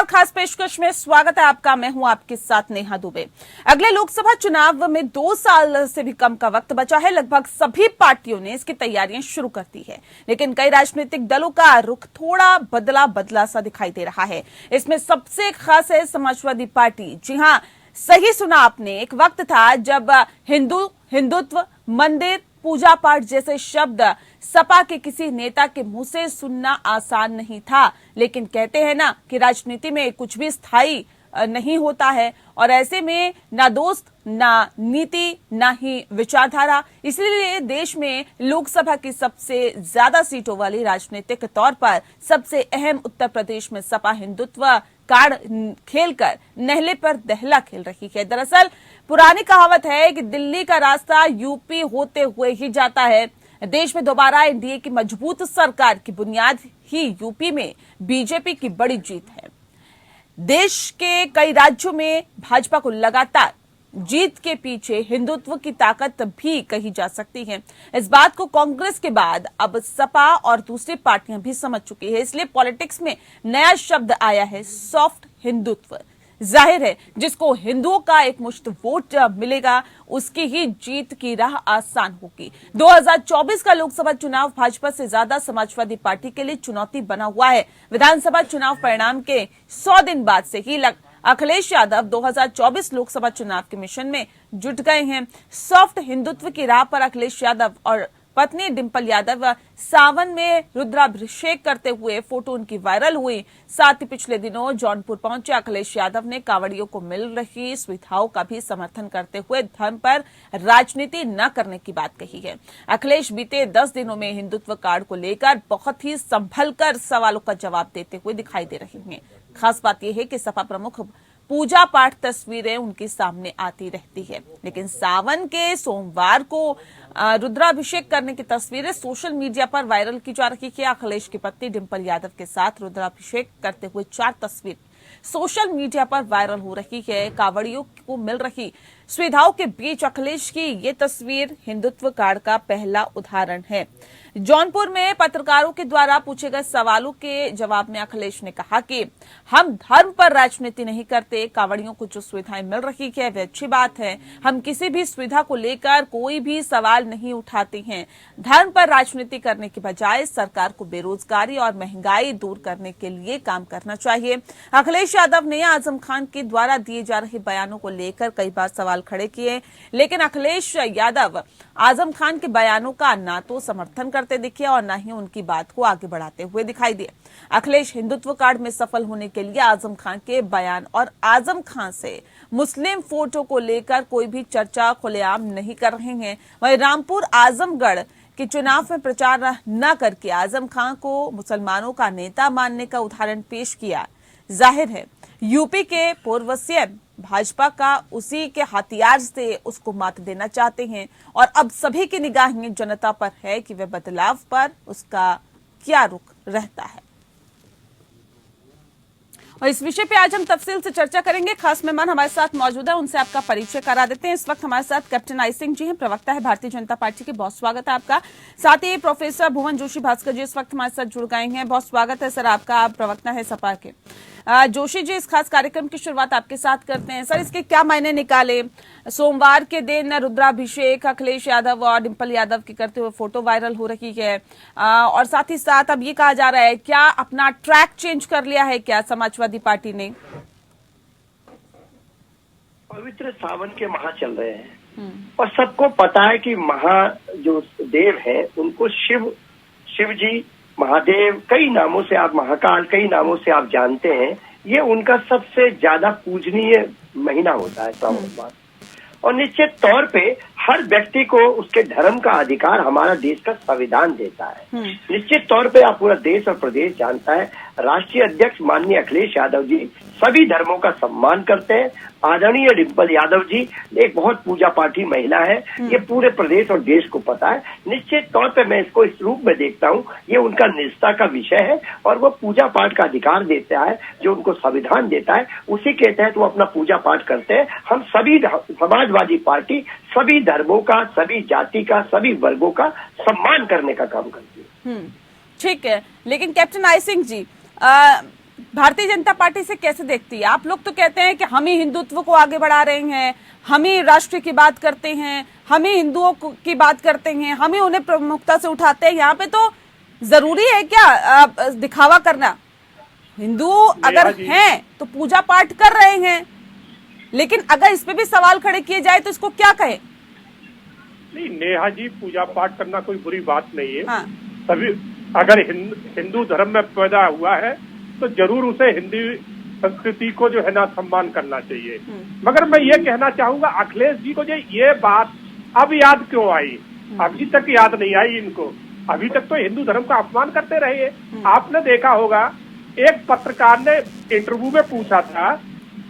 नमस्कार, खास पेशकश में स्वागत है आपका। मैं हूं आपके साथ नेहा दुबे। अगले लोकसभा चुनाव में 2 साल से भी कम का वक्त बचा है। लगभग सभी पार्टियों ने इसकी तैयारियां शुरू कर दी है, लेकिन कई राजनीतिक दलों का रुख थोड़ा बदला सा दिखाई दे रहा है। इसमें सबसे खास है समाजवादी पार्टी। जी हां, सही सुना आपने। एक वक्त था जब हिंदुत्व, मंदिर, पूजा पाठ जैसे शब्द सपा के किसी नेता के मुंह से सुनना आसान नहीं था। लेकिन कहते हैं ना कि राजनीति में कुछ भी स्थायी नहीं होता है, और ऐसे में ना दोस्त, ना नीति, ना ही विचारधारा। इसलिए देश में लोकसभा की सबसे ज्यादा सीटों वाली राजनीतिक तौर पर सबसे अहम उत्तर प्रदेश में सपा हिंदुत्व कार्ड खेलकर नहले पर दहला खेल रही है। दरअसल पुरानी कहावत है कि दिल्ली का रास्ता यूपी होते हुए ही जाता है। देश में दोबारा एनडीए की मजबूत सरकार की बुनियाद ही यूपी में बीजेपी की बड़ी जीत है। देश के कई राज्यों में भाजपा को लगातार जीत के पीछे हिंदुत्व की ताकत भी कही जा सकती है। इस बात को कांग्रेस के बाद अब सपा और दूसरी पार्टियां भी समझ चुकी है। इसलिए पॉलिटिक्स में नया शब्द आया है, सॉफ्ट हिंदुत्व। जाहिर है जिसको हिंदुओं का एक मुश्त वोट मिलेगा, उसकी ही जीत की राह आसान होगी। 2024 का लोकसभा चुनाव भाजपा से ज्यादा समाजवादी पार्टी के लिए चुनौती बना हुआ है। विधानसभा चुनाव परिणाम के 100 दिन बाद से ही अखिलेश यादव 2024 लोकसभा चुनाव के मिशन में जुट गए हैं। सॉफ्ट हिंदुत्व की राह पर अखिलेश यादव और पत्नी डिंपल यादव सावन में रुद्राभिषेक करते हुए फोटो उनकी वायरल हुई। साथ ही पिछले दिनों जौनपुर पहुंचे अखिलेश यादव ने कांवड़ियों को मिल रही सुविधाओं का भी समर्थन करते हुए धर्म पर राजनीति न करने की बात कही है। अखिलेश बीते 10 दिनों में हिंदुत्व कार्ड को लेकर बहुत ही संभल कर सवालों का जवाब देते हुए दिखाई दे रहे हैं। खास बात यह है कि सपा प्रमुख पूजा पाठ तस्वीरें उनके सामने आती रहती है, लेकिन सावन के सोमवार को रुद्राभिषेक करने की तस्वीरें सोशल मीडिया पर वायरल की जा रही है। अखिलेश की पत्नी डिंपल यादव के साथ रुद्राभिषेक करते हुए 4 तस्वीर सोशल मीडिया पर वायरल हो रही है। कांवड़ियों को मिल रही सुविधाओं के बीच अखिलेश की ये तस्वीर हिंदुत्व कार्ड का पहला उदाहरण है। जौनपुर में पत्रकारों के द्वारा पूछे गए सवालों के जवाब में अखिलेश ने कहा कि हम धर्म पर राजनीति नहीं करते। कांवड़ियों को जो सुविधाएं मिल रही है वह अच्छी बात है। हम किसी भी सुविधा को लेकर कोई भी सवाल नहीं उठाते हैं। धर्म पर राजनीति करने के बजाय सरकार को बेरोजगारी और महंगाई दूर करने के लिए काम करना चाहिए। अखिलेश यादव ने आजम खान के द्वारा दिए जा रहे बयानों को लेकर कई बार सवाल खड़े किए, लेकिन अखिलेश यादव आजम खान के बयानों का ना तो समर्थन करते दिखे और न ही उनकी बात को आगे बढ़ाते हुए दिखाई दिए। अखिलेश हिंदुत्व कार्ड में सफल होने के लिए आजम खान के बयान और आजम खान से मुस्लिम फोटो को लेकर कोई भी चर्चा खुलेआम नहीं कर रहे हैं। वहीं रामपुर आजमगढ़ के चुनाव में प्रचार न करके आजम खान को मुसलमानों का नेता मानने का उदाहरण पेश किया। जाहिर है यूपी के पूर्व सीएम भाजपा का उसी के हथियार से उसको मात देना चाहते हैं, और अब सभी की निगाहें जनता पर है कि वह बदलाव पर उसका क्या रुख रहता है। और इस विषय पे आज हम तफसील से चर्चा करेंगे। खास मेहमान हमारे साथ मौजूद है, उनसे आपका परिचय करा देते हैं। इस वक्त हमारे साथ कैप्टन आई सिंह जी हैं, प्रवक्ता है भारतीय जनता पार्टी के। बहुत स्वागत है आपका। साथ ही प्रोफेसर भुवन जोशी भास्कर जी इस वक्त हमारे साथ जुड़ गए हैं। बहुत स्वागत है सर आपका। आप प्रवक्ता है सपा के। जोशी जी, इस खास कार्यक्रम की शुरुआत आपके साथ करते हैं। सर, इसके क्या मायने निकाले? सोमवार के दिन रुद्राभिषेक अखिलेश यादव और डिंपल यादव की करते हुए फोटो वायरल हो रही है, और साथ ही साथ अब ये कहा जा रहा है क्या अपना ट्रैक चेंज कर लिया है क्या समाजवादी पार्टी ने? पवित्र सावन के माह चल रहे हैं और सबको पता है कि जो देव है उनको शिव जी, महादेव, कई नामों से आप, महाकाल, कई नामों से आप जानते हैं। ये उनका सबसे ज्यादा पूजनीय महीना होता है श्रावण मास, और निश्चित तौर पे हर व्यक्ति को उसके धर्म का अधिकार हमारा देश का संविधान देता है। निश्चित तौर पे आप पूरा देश और प्रदेश जानता है, राष्ट्रीय अध्यक्ष माननीय अखिलेश यादव जी सभी धर्मों का सम्मान करते हैं। आदरणीय डिंपल यादव जी एक बहुत पूजा पाठी महिला है, ये पूरे प्रदेश और देश को पता है। निश्चित तौर पे मैं इसको इस रूप में देखता हूँ, ये उनका निष्ठा का विषय है और वो पूजा पाठ का अधिकार देता है जो उनको संविधान देता है, उसी के तहत वो अपना पूजा पाठ करते हैं। हम सभी समाजवादी पार्टी सभी धर्मों का, सभी जाति का, सभी वर्गों का सम्मान करने का काम करती है। ठीक है, लेकिन captain I Singh ji, Bharatiya Janata party से कैसे देखती है? आप लोग तो कहते हैं कि हम ही हिंदुत्व को आगे बढ़ा रहे हैं, हम ही राष्ट्र की बात करते हैं, हम ही हिंदुओं की बात करते हैं, हम ही उन्हें प्रमुखता से उठाते हैं। यहाँ पे तो जरूरी है क्या दिखावा करना? हिंदू अगर हैं तो पूजा पाठ कर रहे हैं, लेकिन अगर इस पे भी सवाल खड़े किए जाए तो इसको क्या कहें? नहीं नेहा जी, पूजा पाठ करना कोई बुरी बात नहीं है। हाँ। सभी अगर हिंदू धर्म में पैदा हुआ है तो जरूर उसे हिंदी संस्कृति को जो है ना सम्मान करना चाहिए। मगर मैं ये कहना चाहूंगा अखिलेश जी को, जो ये बात अब याद क्यों आई? अभी तक याद नहीं आई इनको। अभी तक तो हिंदू धर्म का अपमान करते रहे। आपने देखा होगा एक पत्रकार ने इंटरव्यू में पूछा था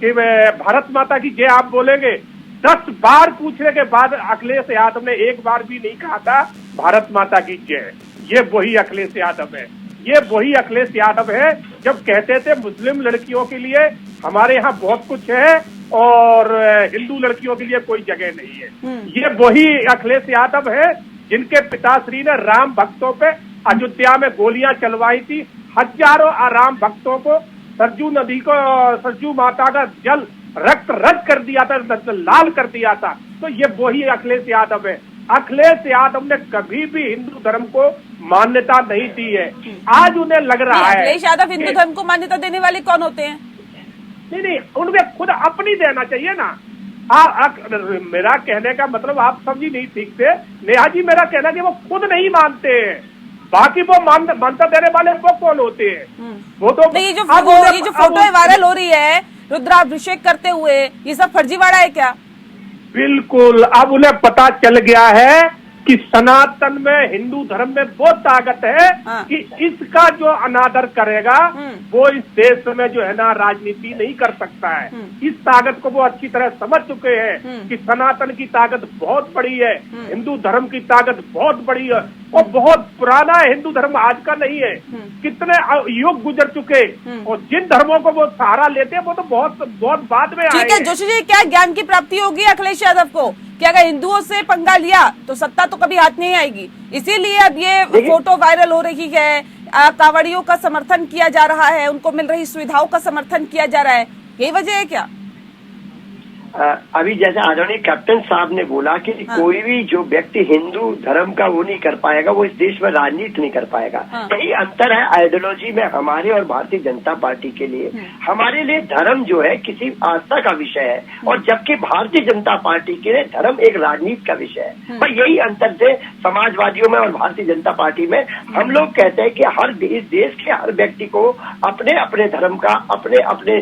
कि भारत माता की जय आप बोलेंगे। 10 बार पूछने के बाद अखिलेश यादव ने एक बार भी नहीं कहा था भारत माता की जय। ये वही अखिलेश यादव है, ये वही अखिलेश यादव है जब कहते थे मुस्लिम लड़कियों के लिए हमारे यहाँ बहुत कुछ है और हिंदू लड़कियों के लिए कोई जगह नहीं है। ये वही अखिलेश यादव है जिनके पिताश्री ने राम भक्तों पे अयोध्या में गोलियां चलवाई थी। हजारों राम भक्तों को सरजू नदी को, सरजू माता का जल रक्त रद्द कर दिया था, लाल कर दिया था। तो ये वही अखिलेश यादव है। अखिलेश यादव ने कभी भी हिंदू धर्म को मान्यता नहीं दी है। आज उन्हें लग रहा है अखिलेश यादव हिंदू धर्म को मान्यता देने वाले कौन होते हैं? नहीं, उनमें खुद अपनी देना चाहिए ना। मेरा कहने का मतलब आप समझी नहीं ठीक से नेहा जी। मेरा कहना कि वो खुद नहीं मानते हैं, बाकी वो मान्यता देने वाले वो कौन होते हैं? वो तो नहीं, ये जो फोटो वायरल हो रही है रुद्राभिषेक करते हुए, ये सब फर्जीवाड़ा है क्या? बिल्कुल। अब उन्हें पता चल गया है कि सनातन में, हिंदू धर्म में वो ताकत है कि इसका जो अनादर करेगा वो इस देश में जो है ना राजनीति नहीं कर सकता है। इस ताकत को वो अच्छी तरह समझ चुके हैं कि सनातन की ताकत बहुत बड़ी है, हिंदू धर्म की ताकत बहुत बड़ी है और बहुत पुराना है। हिंदू धर्म आज का नहीं है, कितने युग गुजर चुके। और जिन धर्मों को वो सहारा लेते हैं वो तो बहुत बाद में आए। ठीक है जोशी जी, क्या ज्ञान की प्राप्ति होगी अखिलेश यादव को कि अगर हिंदुओं से पंगा लिया तो सत्ता तो कभी हाथ नहीं आएगी? इसीलिए अब ये फोटो वायरल हो रही है, कांवड़ियों का समर्थन किया जा रहा है, उनको मिल रही सुविधाओं का समर्थन किया जा रहा है, यही वजह है क्या? अभी जैसे आदरणीय कैप्टन साहब ने बोला कि कोई भी जो व्यक्ति हिंदू धर्म का वो नहीं कर पाएगा, वो इस देश में राजनीति नहीं कर पाएगा। यही अंतर है आइडियोलॉजी में हमारे और भारतीय जनता पार्टी के लिए। हमारे लिए धर्म जो है किसी आस्था का विषय है और जबकि भारतीय जनता पार्टी के लिए धर्म एक राजनीति का विषय है। पर यही अंतर से समाजवादियों में और भारतीय जनता पार्टी में हम लोग कहते हैं कि हर इस देश के हर व्यक्ति को अपने अपने धर्म का, अपने अपने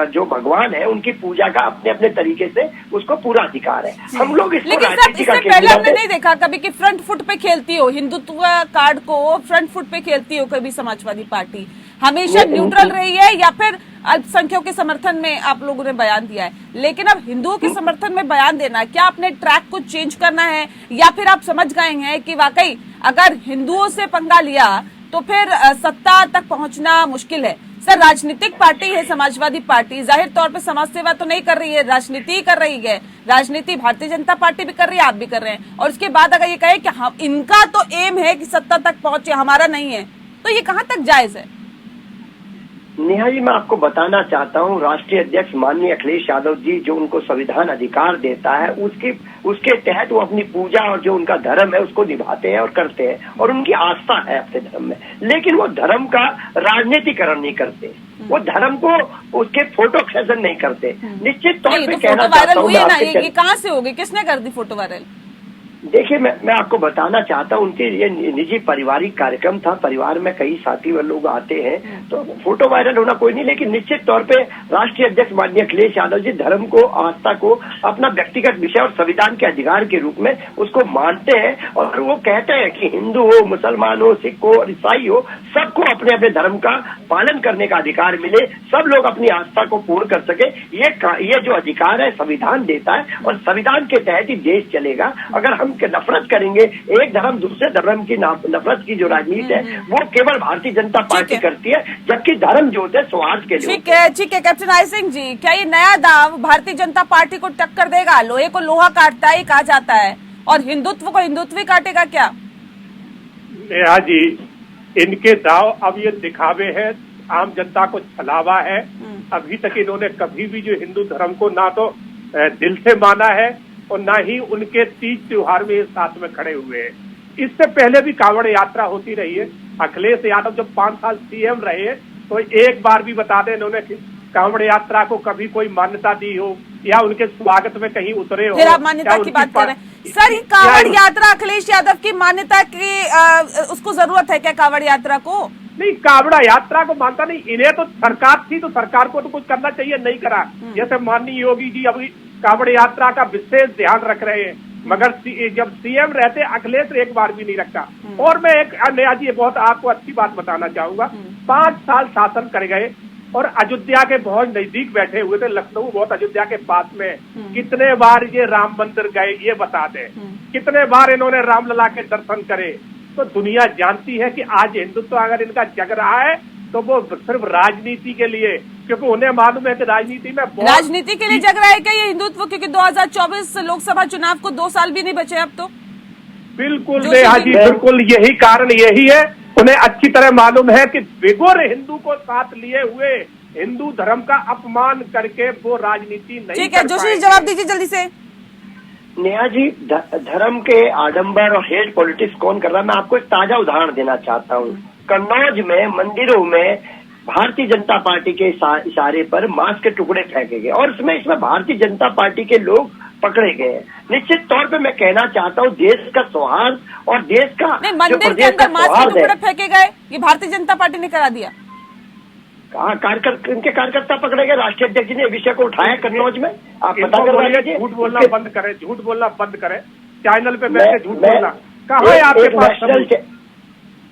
जो भगवान है उनकी पूजा का अपने अपने तरीके से उसको पूरा अधिकार है। हम लोग इसको राजनीति का पहले हमने नहीं देखा कभी कि फ्रंट फुट पे खेलती हो हिंदुत्व कार्ड को, फ्रंट फुट पे खेलती हो कभी समाजवादी पार्टी? हमेशा न्यूट्रल रही है या फिर अल्पसंख्यकों के समर्थन में आप लोगों ने बयान दिया है? लेकिन अब हिंदुओं के समर्थन में बयान देना, क्या अपने ट्रैक को चेंज करना है या फिर आप समझ गए हैं कि वाकई अगर हिंदुओं से पंगा लिया तो फिर सत्ता तक पहुंचना मुश्किल है? सर, राजनीतिक पार्टी है समाजवादी पार्टी, जाहिर तौर पे समाज सेवा तो नहीं कर रही है, राजनीति ही कर रही है। राजनीति भारतीय जनता पार्टी भी कर रही है, आप भी कर रहे हैं, और उसके बाद अगर ये कहे कि हम, इनका तो एम है कि सत्ता तक पहुंचे, हमारा नहीं है, तो ये कहां तक जायज है? नेहा जी, मैं आपको बताना चाहता हूँ, राष्ट्रीय अध्यक्ष माननीय अखिलेश यादव जी जो उनको संविधान अधिकार देता है उसके तहत वो अपनी पूजा और जो उनका धर्म है उसको निभाते हैं और करते हैं और उनकी आस्था है अपने धर्म में। लेकिन वो धर्म का राजनीतिकरण नहीं करते, वो धर्म को उसके फोटो सेशन नहीं करते। निश्चित तौर पे कहना चाहता हूँ, ये कहाँ से होगी, किसने कर दी फोटो वायरल? देखिए, मैं आपको बताना चाहता हूँ, उनके ये निजी पारिवारिक कार्यक्रम था, परिवार में कई साथी व लोग आते हैं, तो फोटो वायरल होना कोई नहीं। लेकिन निश्चित तौर पे राष्ट्रीय अध्यक्ष माननीय अखिलेश यादव जी धर्म को, आस्था को अपना व्यक्तिगत विषय और संविधान के अधिकार के रूप में उसको मानते हैं और वो कहते हैं कि हिंदू हो, मुसलमान हो, सिख हो और ईसाई हो, सबको अपने अपने धर्म का पालन करने का अधिकार मिले, सब लोग अपनी आस्था को पूर्ण कर सके। ये जो अधिकार है संविधान देता है और संविधान के तहत ही देश चलेगा। अगर हम नफरत करेंगे, एक धर्म दूसरे धर्म की नफरत की जो राजनीति है वो केवल भारतीय जनता पार्टी करती है, जबकि धर्म जो होते हैं स्वार्थ के लिए। ठीक है कैप्टन आई सिंह जी, क्या ये नया दाव भारतीय जनता पार्टी को टक्कर देगा? लोहे को लोहा काटता ही कहा जाता है और हिंदुत्व को हिंदुत्व ही काटेगा क्या? नेहा जी, इनके दाव अब ये दिखावे हैं आम जनता को छलावा है। अभी तक इन्होंने कभी भी जो हिंदू धर्म को ना तो दिल से माना है और ना ही उनके तीज त्योहार में साथ में खड़े हुए हैं। इससे पहले भी कांवड़ यात्रा होती रही है। अखिलेश यादव जब 5 साल सीएम रहे तो एक बार भी बता दें इन्होंने कांवड़ यात्रा को कभी कोई मान्यता दी हो या उनके स्वागत में कहीं उतरे हो। फिर आप मान्यता की बात कर रहे हैं सर, ये कांवड़ यात्रा अखिलेश यादव की मान्यता की उसको जरूरत है क्या कांवड़ यात्रा को? नहीं, कांवड़ यात्रा को मानता नहीं। इन्हें तो सरकार थी तो सरकार को तो कुछ करना चाहिए, नहीं करा। जैसे माननीय योगी जी अभी कांवड़ यात्रा का विशेष ध्यान रख रहे हैं, मगर जब सीएम रहते अखिलेश एक बार भी नहीं रखा। और मैं एक नया जी बहुत आपको अच्छी बात बताना चाहूंगा, 5 साल शासन कर गए और अयोध्या के बहुत नजदीक बैठे हुए थे। लखनऊ बहुत अयोध्या के पास में। कितने बार ये राम मंदिर गए ये बता दें, कितने बार इन्होंने रामलला के दर्शन करे। तो दुनिया जानती है कि आज हिंदुत्व अगर इनका जग रहा है तो वो सिर्फ राजनीति के लिए, क्योंकि उन्हें मालूम है कि राजनीति में राजनीति के लिए जग रहा है क्या ये हिंदुत्व? क्योंकि 2024 लोकसभा चुनाव को 2 साल भी नहीं बचे अब तो। बिल्कुल नेहा जी, बिल्कुल यही कारण यही है। उन्हें अच्छी तरह मालूम है कि बिगोर हिंदू को साथ लिए हुए हिंदू धर्म का अपमान करके वो राजनीति नहीं। ठीक है जोशी जी, जवाब दीजिए जल्दी से। नेहा जी, धर्म के आडंबर और हेट पॉलिटिक्स कौन कर रहा है? मैं आपको एक ताजा उदाहरण देना चाहता हूँ। कन्नौज में मंदिरों में भारतीय जनता पार्टी के इशारे पर मांस के टुकड़े फेंके गए और इसमें भारतीय जनता पार्टी के लोग पकड़े गए। निश्चित तौर पे मैं कहना चाहता हूँ देश का सौहार्द और देश का मंदिर के अंदर मांस के टुकड़े फेंके गए, ये भारतीय जनता पार्टी ने करा दिया। इनके कार्यकर्ता पकड़े गए। राष्ट्रीय अध्यक्ष ने विषय को उठाया कन्नौज में। आप पता कर लीजिए। झूठ बोलना बंद करें, झूठ बोलना बंद करें। चैनल पे बैठे झूठ बोलना कहाँ है आपके पास?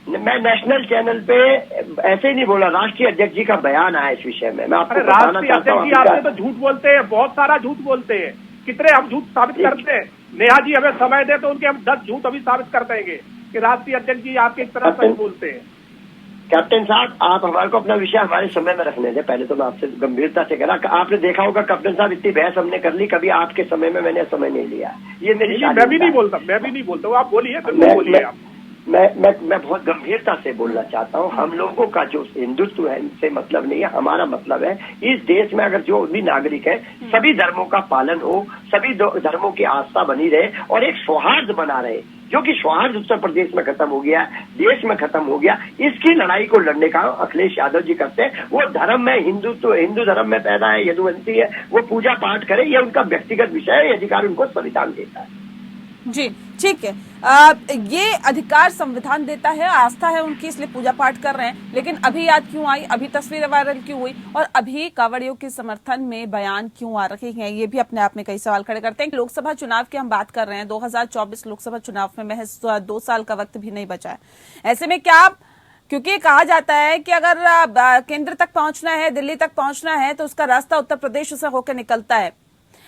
मैं नेशनल चैनल पे ऐसे ही नहीं बोला, राष्ट्रीय अध्यक्ष जी का बयान आया इस विषय में। मैं आपको बताना चाहता हूँ। आपसे तो झूठ बोलते हैं, बहुत सारा झूठ बोलते हैं। कितने हम झूठ साबित करते हैं? नेहा जी हमें समय दे तो उनके हम 10 झूठ अभी साबित कर देंगे कि राष्ट्रीय अध्यक्ष जी आपके इस तरह सच बोलते हैं। कैप्टन साहब, आप हमारे को अपना विषय हमारे समय में रखने दें। पहले तो मैं आपसे गंभीरता से कह रहा, आपने देखा होगा कैप्टन साहब इतनी बहस हमने कर ली, कभी आपके समय में मैंने समय नहीं लिया। ये मेरी मैं भी नहीं बोलता आप बोलिए, बोलिए आप। मैं बहुत गंभीरता से बोलना चाहता हूँ। हम लोगों का जो हिंदुत्व है इनसे मतलब नहीं है। हमारा मतलब है इस देश में अगर जो भी नागरिक है सभी धर्मों का पालन हो, सभी धर्मों की आस्था बनी रहे और एक सौहार्द बना रहे, जो कि सौहार्द उत्तर प्रदेश में खत्म हो गया, देश में खत्म हो गया। इसकी लड़ाई को लड़ने का अखिलेश यादव जी करते हैं। वो धर्म में हिंदू धर्म में पैदा है, यदुवंशी है, वो पूजा पाठ करे, यह उनका व्यक्तिगत विषय है, अधिकार उनको संविधान देता है। जी ठीक है, ये अधिकार संविधान देता है, आस्था है उनकी, इसलिए पूजा पाठ कर रहे हैं। लेकिन अभी याद क्यों आई, अभी तस्वीरें वायरल क्यों हुई और अभी कांवड़ियों के समर्थन में बयान क्यों आ रहे हैं, ये भी अपने आप में कई सवाल खड़े करते हैं। लोकसभा चुनाव की हम बात कर रहे हैं, 2024 लोकसभा चुनाव में महज 2 साल का वक्त भी नहीं बचा है। ऐसे में क्या, क्योंकि कहा जाता है कि अगर केंद्र तक पहुंचना है, दिल्ली तक पहुंचना है तो उसका रास्ता उत्तर प्रदेश से होकर निकलता है।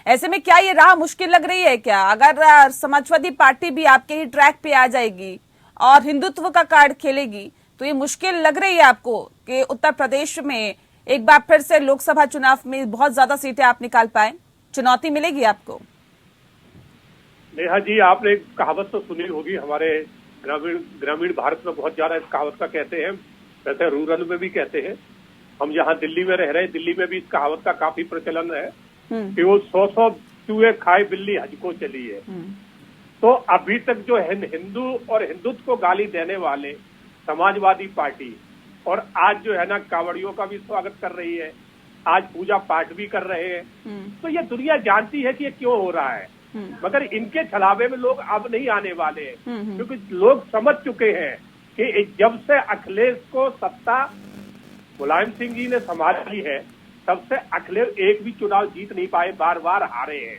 ऐसे में क्या ये राह मुश्किल लग रही है क्या? अगर समाजवादी पार्टी भी आपके ही ट्रैक पे आ जाएगी और हिंदुत्व का कार्ड खेलेगी तो ये मुश्किल लग रही है आपको कि उत्तर प्रदेश में एक बार फिर से लोकसभा चुनाव में बहुत ज्यादा सीटें आप निकाल पाए? चुनौती मिलेगी आपको? नेहा जी, आपने एक कहावत तो सुनी होगी, हमारे ग्रामीण भारत में बहुत ज्यादा इस कहावत का कहते हैं, वैसे रूरल में भी कहते हैं। हम यहाँ दिल्ली में रह रहे हैं, दिल्ली में भी इस कहावत का काफी प्रचलन है कि वो 100 चूहे खाए बिल्ली हज को चली है। तो अभी तक जो हिंदू और हिंदुत्व को गाली देने वाले समाजवादी पार्टी और आज जो है ना कांवड़ियों का भी स्वागत कर रही है, आज पूजा पाठ भी कर रहे हैं, तो ये दुनिया जानती है कि ये क्यों हो रहा है। मगर इनके छलावे में लोग अब नहीं आने वाले हैं, क्योंकि लोग समझ चुके हैं कि जब से अखिलेश को सत्ता मुलायम सिंह जी ने संभाली है तब से अखिलेश एक भी चुनाव जीत नहीं पाए, बार बार हारे हैं।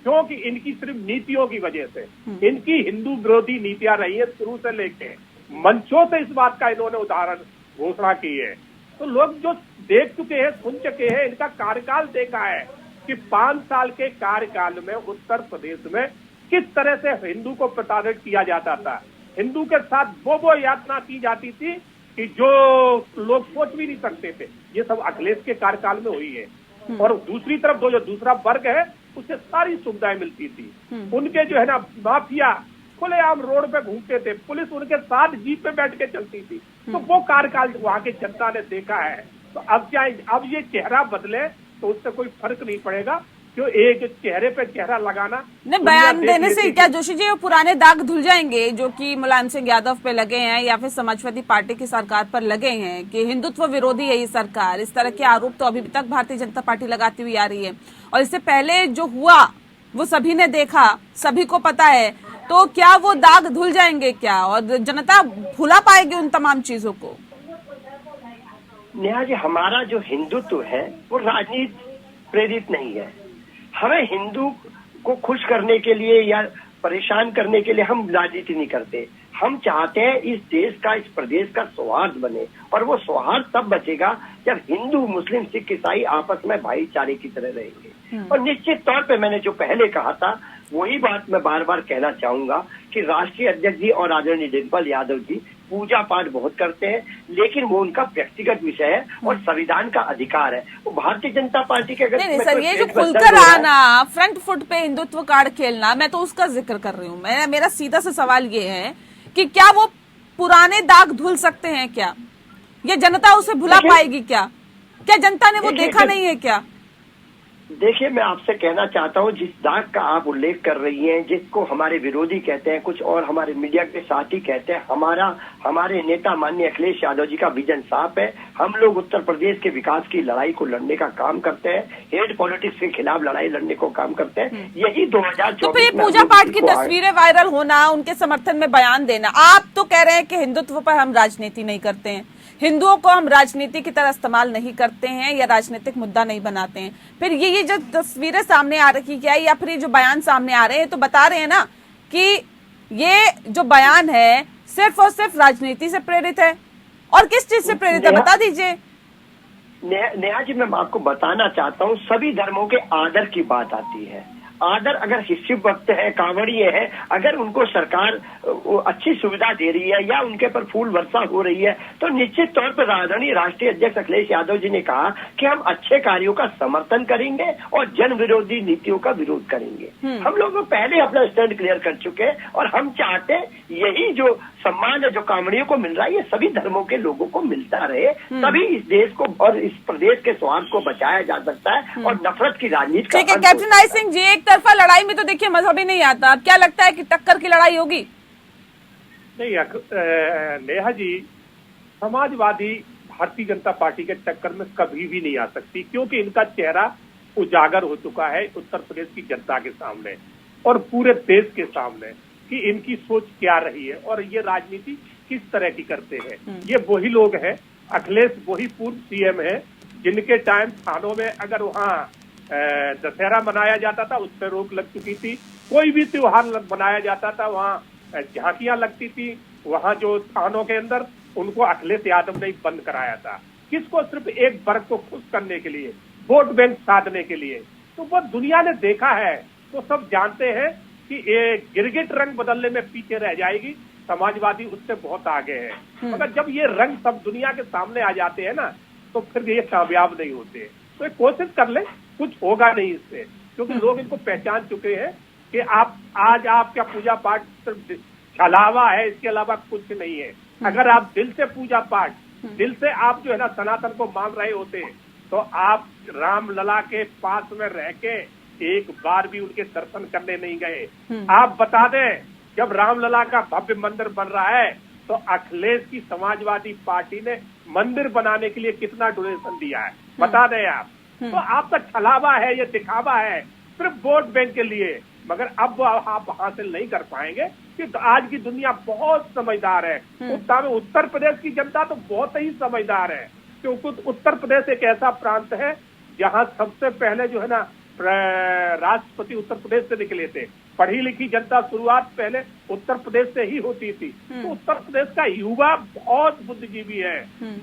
क्योंकि इनकी सिर्फ नीतियों की वजह से, इनकी हिंदू विरोधी नीतियां रही है शुरू से लेके, मंचों से इस बात का इन्होंने उदाहरण घोषणा की है। तो लोग जो देख चुके हैं, सुन चुके हैं, इनका कार्यकाल देखा है कि 5 साल के कार्यकाल में उत्तर प्रदेश में किस तरह से हिंदू को प्रताड़ित किया जाता था, हिंदू के साथ वो यातना की जाती थी कि जो लोग सोच भी नहीं सकते थे। ये सब अखिलेश के कार्यकाल में हुई है। और दूसरी तरफ जो दूसरा वर्ग है उसे सारी सुविधाएं मिलती थी। उनके जो है ना माफिया खुलेआम रोड पे घूमते थे, पुलिस उनके साथ जीप पे बैठ के चलती थी। तो वो कार्यकाल वहां की जनता ने देखा है। तो अब ये चेहरा बदले तो उससे कोई फर्क नहीं पड़ेगा, जो एक चेहरे पे चेहरा लगाना नहीं, बयान देने से क्या जोशी जी वो पुराने दाग धुल जाएंगे जो कि मुलायम सिंह यादव पे लगे हैं या फिर समाजवादी पार्टी की सरकार पर लगे हैं कि हिंदुत्व विरोधी है ये सरकार? इस तरह के आरोप तो अभी तक भारतीय जनता पार्टी लगाती हुई आ रही है और इससे पहले जो हुआ वो सभी ने देखा, सभी को पता है। तो क्या वो दाग धुल जाएंगे क्या और जनता भुला पाएगी उन तमाम चीजों को? नेहा जी, हमारा जो हिंदुत्व है वो राजनीति प्रेरित नहीं है। हमें हिंदू को खुश करने के लिए या परेशान करने के लिए हम राजनीति नहीं करते। हम चाहते हैं इस देश का, इस प्रदेश का सौहार्द बने, और वो सौहार्द तब बचेगा जब हिंदू, मुस्लिम, सिख, ईसाई आपस में भाईचारे की तरह रहेंगे। और निश्चित तौर पे मैंने जो पहले कहा था वही बात मैं बार बार कहना चाहूंगा कि राष्ट्रीय अध्यक्ष जी और आदरणीय डिम्पल यादव जी पूजा पाठ बहुत करते हैं, लेकिन वो उनका व्यक्तिगत विषय है और संविधान का अधिकार है। वो भारतीय जनता पार्टी के अगर नहीं सर, ये जो खुलकर आना, फ्रंट फुट पे हिंदुत्व कार्ड खेलना, मैं तो उसका जिक्र कर रही हूँ। मेरा सीधा सा सवाल ये है कि क्या वो पुराने दाग धुल सकते हैं क्या? ये जनता उसे भुला पाएगी क्या? क्या जनता ने वो देखा नहीं है क्या? देखिए, मैं आपसे कहना चाहता हूँ, जिस दाग का आप उल्लेख कर रही हैं, जिसको हमारे विरोधी कहते हैं, कुछ और हमारे मीडिया के साथी कहते हैं, हमारे नेता माननीय अखिलेश यादव जी का विजन साफ है। हम लोग उत्तर प्रदेश के विकास की लड़ाई को लड़ने का काम करते हैं, हेड पॉलिटिक्स के खिलाफ लड़ाई लड़ने को काम करते हैं। यही 2024 तो फिर पूजा पाठ की तस्वीरें वायरल होना, उनके समर्थन में बयान देना, आप तो कह रहे हैं कि हिंदुत्व पर हम राजनीति नहीं करते हैं, हिंदुओं को हम राजनीति की तरह इस्तेमाल नहीं करते हैं या राजनीतिक मुद्दा नहीं बनाते हैं। फिर ये जो तस्वीरें सामने आ रही क्या, या फिर ये जो बयान सामने आ रहे हैं, तो बता रहे हैं ना कि ये जो बयान है सिर्फ और सिर्फ राजनीति से प्रेरित है। और किस चीज से प्रेरित है, बता दीजिए। नेहा जी, मैं आपको बताना चाहता हूँ, सभी धर्मों के आदर की बात आती है। आदर, अगर शिव भक्त है, कांवड़िए है, अगर उनको सरकार अच्छी सुविधा दे रही है या उनके पर फूल वर्षा हो रही है, तो निश्चित तौर पर आदरणीय राष्ट्रीय अध्यक्ष अखिलेश यादव जी ने कहा कि हम अच्छे कार्यों का समर्थन करेंगे और जन विरोधी नीतियों का विरोध करेंगे। हम लोग पहले अपना स्टैंड क्लियर कर चुके हैं और हम चाहते हैं यही जो सम्मान है जो कांवड़ियों को मिल रहा है, ये सभी धर्मों के लोगों को मिलता रहे, तभी इस देश को और इस प्रदेश के सौहार्द को बचाया जा सकता है और नफरत की राजनीति का। ठीक है कैप्टन आई सिंह जी, एक तरफा लड़ाई में तो देखिए मजहब ही नहीं आता, अब क्या लगता है कि टक्कर की लड़ाई होगी? नहीं नेहा जी, समाजवादी भारतीय जनता पार्टी के टक्कर में कभी भी नहीं आ सकती, क्योंकि इनका चेहरा उजागर हो चुका है उत्तर प्रदेश की जनता के सामने और पूरे देश के सामने कि इनकी सोच क्या रही है और ये राजनीति किस तरह की करते हैं। ये वही लोग हैं, अखिलेश वही पूर्व सीएम है जिनके टाइम थानों में अगर वहाँ दशहरा मनाया जाता था उस पर रोक लग चुकी थी, कोई भी त्योहार मनाया जाता था वहाँ झांकियां लगती थी, वहाँ जो थानों के अंदर उनको अखिलेश यादव ने बंद कराया था। किसको? सिर्फ एक वर्ग को खुश करने के लिए, वोट बैंक साधने के लिए। तो वो दुनिया ने देखा है, तो सब जानते हैं कि ये गिरगिट रंग बदलने में पीछे रह जाएगी, समाजवादी उससे बहुत आगे है। मगर जब ये रंग सब दुनिया के सामने आ जाते हैं ना, तो फिर ये कामयाब नहीं होते। तो एक कोशिश कर ले, कुछ होगा नहीं इससे, क्योंकि लोग इनको पहचान चुके हैं कि आज आपका पूजा पाठ सिर्फ छलावा है, इसके अलावा कुछ नहीं है। अगर आप दिल से पूजा पाठ, दिल से आप जो है ना सनातन को मान रहे होते हैं, तो आप राम लला के पास में रह के एक बार भी उनके दर्शन करने नहीं गए। आप बता दें, जब रामलला का भव्य मंदिर बन रहा है तो अखिलेश की समाजवादी पार्टी ने मंदिर बनाने के लिए कितना डोनेशन दिया है, बता दें आप। तो आपका छलावा है, ये दिखावा है सिर्फ वोट बैंक के लिए, मगर अब आप हासिल नहीं कर पाएंगे कि आज की दुनिया बहुत समझदार है। उत्तर प्रदेश की जनता तो बहुत ही समझदार है, क्योंकि उत्तर प्रदेश एक ऐसा प्रांत है जहाँ सबसे पहले जो है ना राष्ट्रपति उत्तर प्रदेश से निकले थे। पढ़ी लिखी जनता शुरुआत पहले उत्तर प्रदेश से ही होती थी। तो उत्तर प्रदेश का युवा बहुत बुद्धिजीवी है।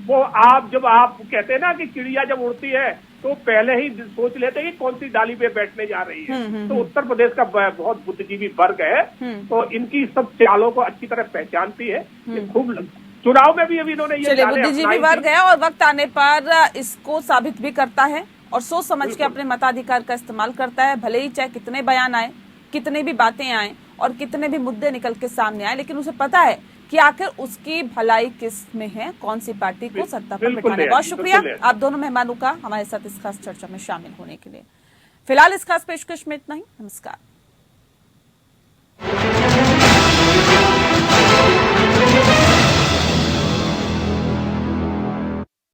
वो आप कहते हैं ना कि चिड़िया जब उड़ती है तो पहले ही सोच लेते हैं कि कौन सी डाली पे बैठने जा रही है। तो उत्तर प्रदेश का बहुत बुद्धिजीवी वर्ग है, तो इनकी सब चालों को अच्छी तरह पहचानती है। खूब चुनाव में भी अभी इन्होंने ये बुद्धिजीवी वर्ग है और वक्त आने पर इसको साबित भी करता है और सोच समझ के अपने मताधिकार का इस्तेमाल करता है, भले ही चाहे कितने बयान आए, कितने भी बातें आए और कितने भी मुद्दे निकल के सामने आए, लेकिन उसे पता है कि आखिर उसकी भलाई किस में है, कौन सी पार्टी को सत्ता पर बिठाना है। बहुत शुक्रिया आप दोनों मेहमानों का हमारे साथ इस खास चर्चा में शामिल होने के लिए। फिलहाल इस खास पेशकश में इतना ही। नमस्कार।